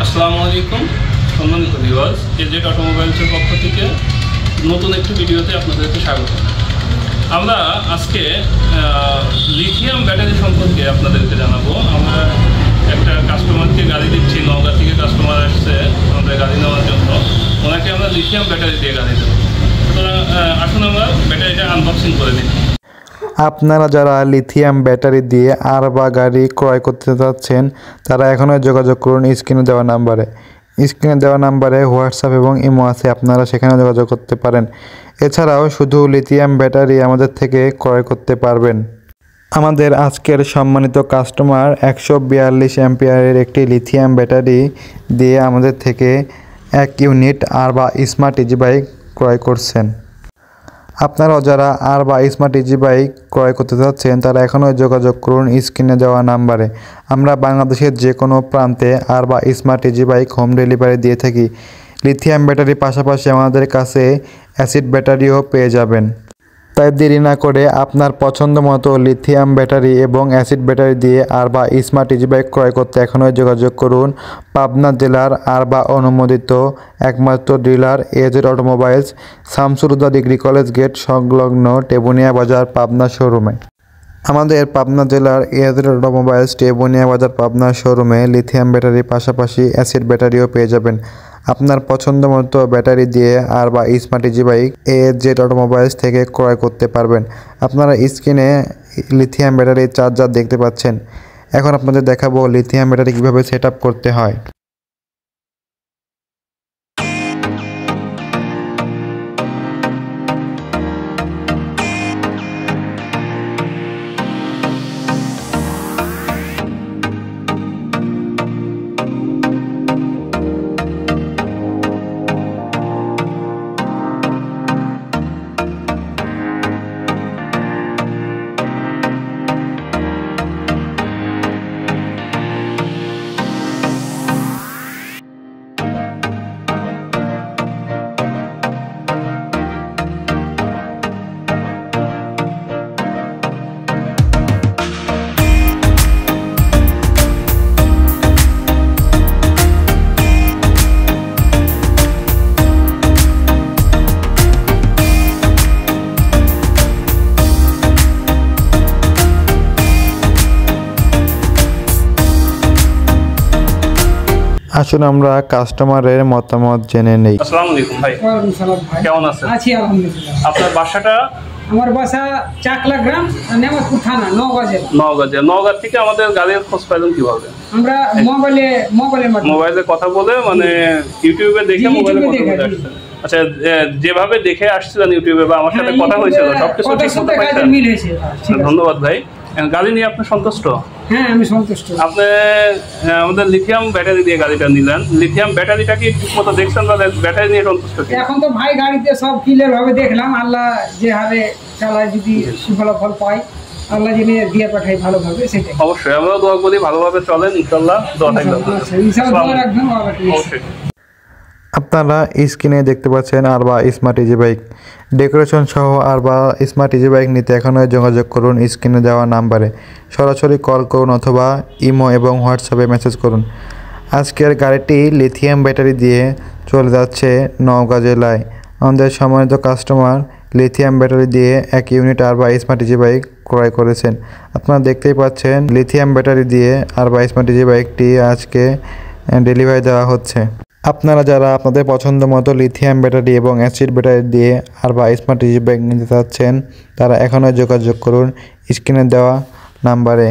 আসসালামু আলাইকুম সম্মানিত ভিউয়ার্স, এজেড অটোমোবাইলসের পক্ষ থেকে নতুন একটি ভিডিওতে আপনাদেরকে স্বাগত। আমরা আজকে লিথিয়াম ব্যাটারি সম্পর্কে আপনাদেরকে জানাবো। আমরা একটা কাস্টমারকে গাড়ি দিচ্ছি, নওগাঁ থেকে কাস্টমার আসছে আমাদের গাড়ি নেওয়ার জন্য। ওনাকে আমরা লিথিয়াম ব্যাটারি দিয়ে গাড়ি দেবো। সুতরাং আসুন আমরা ব্যাটারিটা আনবক্সিং করে দিই। আপনারা যারা লিথিয়াম ব্যাটারি দিয়ে আর বা গাড়ি ক্রয় করতে চাচ্ছেন তারা এখনই যোগাযোগ করুন স্ক্রিনে দেওয়া নাম্বারে। স্ক্রিনে দেওয়া নাম্বারে হোয়াটসঅ্যাপ এবং ইমো আছে, আপনারা সেখানে যোগাযোগ করতে পারেন। এছাড়াও শুধু লিথিয়াম ব্যাটারি আমাদের থেকে ক্রয় করতে পারবেন। আমাদের আজকের সম্মানিত কাস্টমার 142 অ্যাম্পিয়ারের একটি লিথিয়াম ব্যাটারি দিয়ে আমাদের থেকে 1 ইউনিট আর বা স্মার্ট ইজি বাইক ক্রয় করছেন। আপনারাও যারা আর বা স্মার্ট ইজি বাইক ক্রয় করতে চাচ্ছেন তারা এখনও যোগাযোগ করুন স্ক্রিনে দেওয়া নাম্বারে। আমরা বাংলাদেশের যে কোনো প্রান্তে আর বা smart easy bike home delivery দিয়ে থাকি। লিথিয়াম ব্যাটারির পাশাপাশি আমাদের কাছে অ্যাসিড ব্যাটারিও পেয়ে যাবেন। তাই দেরি না করে আপনার পছন্দ মতো লিথিয়াম ব্যাটারি এবং অ্যাসিড ব্যাটারি দিয়ে আর বা স্মার্ট ইজি বাইক ক্রয় করতে এখনই যোগাযোগ করুন পাবনা জেলার আর বা অনুমোদিত একমাত্র ডিলার এজেড অটোমোবাইলস, শামসুরুদ্দা ডিগ্রি কলেজ গেট সংলগ্ন টেবুনিয়া বাজার পাবনা শোরুমে। আমাদের পাবনা জেলার এজেড অটোমোবাইলস টেবুনিয়া বাজার পাবনা শোরুমে লিথিয়াম ব্যাটারির পাশাপাশি অ্যাসিড ব্যাটারিও পেয়ে যাবেন। আপনার পছন্দ মতো ব্যাটারি দিয়ে আর বা smart easy bike AZ automobiles থেকে ক্রয় করতে পারবেন। আপনারা স্ক্রিনে লিথিয়াম ব্যাটারির চার্জার দেখতে পাচ্ছেন। এখন আপনাদের দেখাবো লিথিয়াম ব্যাটারি কীভাবে সেট আপ করতে হয়। আসুন আমরা কাস্টমারের মতামত জেনে নেই। আসসালামু আলাইকুম ভাই। ওয়ালাইকুম সালাম ভাই। কেমন আছেন? আছি আলহামদুলিল্লাহ। আপনার বাসাটা? আমার বাসা চাকলা গ্রাম, নেমাজপুর থানা, নওগাঁ জেলা। নওগাঁ থেকে আমাদের গাড়ির খোঁজ পাইলেন কিভাবে? আমরা মোবাইলের মাধ্যমে মোবাইলে কথা বলে, মানে ইউটিউবে দেখে মোবাইলে কথা বলে আসছেন। আচ্ছা, যেভাবে দেখে আসছিলেন ইউটিউবে বা আমার সাথে কথা হয়েছিল সবকিছু ঠিকমতো পাইছেন? মিল হয়েছে। ধন্যবাদ ভাই। গাড়ি নিয়ে আপনি সন্তুষ্ট? হ্যাঁ, আমি সন্তুষ্ট। আপনি আমাদের লিথিয়াম ব্যাটারি দিয়ে গাড়িটা নিলেন। লিথিয়াম ব্যাটারিটা কি ঠিকমতো দেখছেন বা ব্যাটারি নিয়ে সন্তুষ্ট? এখন তো ভাই গাড়িতে সব ক্লিয়ার ভাবে দেখলাম। আল্লাহ যে হারে চালায় যদি সুফলাফল পাই, আল্লাহ যিনি দিয়ে পাঠাই ভালোভাবে, সেটাই। অবশ্যই আমরা দোয়া করি ভালোভাবে চলেন ইনশাআল্লাহ। দোয়া থাকবে। অবশ্যই। আপনারা স্ক্রিনে দেখতে পাচ্ছেন আর বা স্মার্ট ইজি বাইক ডেকোরেশন সহ আর বা স্মার্ট ইজি বাইক নিতে এখনই যোগাযোগ করুন স্ক্রিনে দেওয়া নাম্বারে। সরাসরি কল করুন অথবা ইমো এবং হোয়াটসঅ্যাপে মেসেজ করুন। আজকের গাড়িটি লিথিয়াম ব্যাটারি দিয়ে চলে যাচ্ছে নওগাঁ জেলায়। আমাদের সম্মানিত কাস্টমার লিথিয়াম ব্যাটারি দিয়ে 1 ইউনিট আর বা স্মার্ট ইজি বাইক ক্রয় করেছেন। আপনারা দেখতেই পাচ্ছেন লিথিয়াম ব্যাটারি দিয়ে আর বা স্মার্ট ইজি বাইকটি আজকে ডেলিভারি দেওয়া হচ্ছে। আপনারা যারা আপনাদের পছন্দ মতো লিথিয়াম ব্যাটারি এবং অ্যাসিড ব্যাটারি দিয়ে আর বা স্মার্ট ইজি বাইক নিতে চাচ্ছেন তারা এখনই যোগাযোগ করুন স্ক্রিনে দেওয়া নাম্বারে।